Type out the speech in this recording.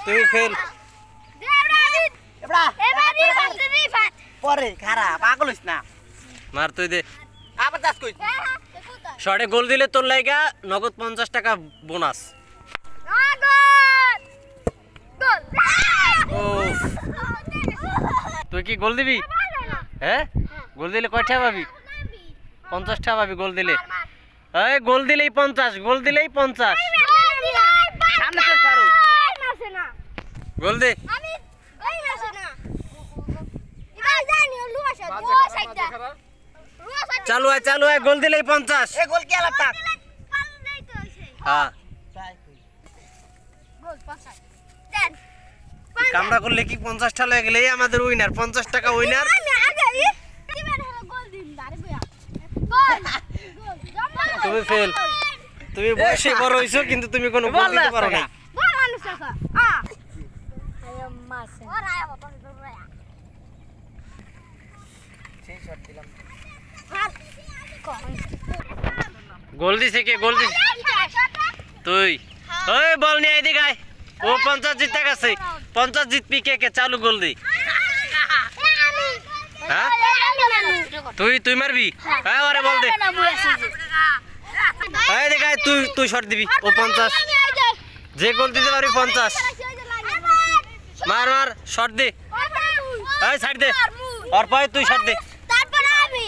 তুমি ফেল পরে খারাপ পাগল হইছ না মার তুই দে আবার দাস কই শর্টে গোল দিলে তোর লাইগা নগদ 50 টাকা বোনাস তুই কি গোল দিবি হ্যাঁ গোল দিলে কয়টা পাবি 50 টাকা পাবি গোল দিলে এই গোল দিলেই 50 গোল দিলেই 50 সামনে চল ছাড়ো গোল দে চালু আয় গোল দিলেই 50 এ গোল কি আলাপ থাক হ্যাঁ কামড়া করলে কি 50 টাকা লয়ে গেলেই আমাদের উইনার 50 টাকা উইনার তুমি ফেল তুমি বয়সে বড় হইছো কিন্তু তুমি কোনো গোল দিতে পারো না গোল দিছে কে গোল দিছে তুই ওই বল নিয়ে এদিকে আয় ও 50 জিততে গেছে 50 জিতবি কে চালু গোল দি হ্যাঁ তুই মারবি হ্যাঁ আরে বল দে এই দেখ তুই শট দিবি ও 50 যে গোল দিতে পারবি 50 মার শট দে এই সাইড দে আর পায় তুই শট দে তারপর আমি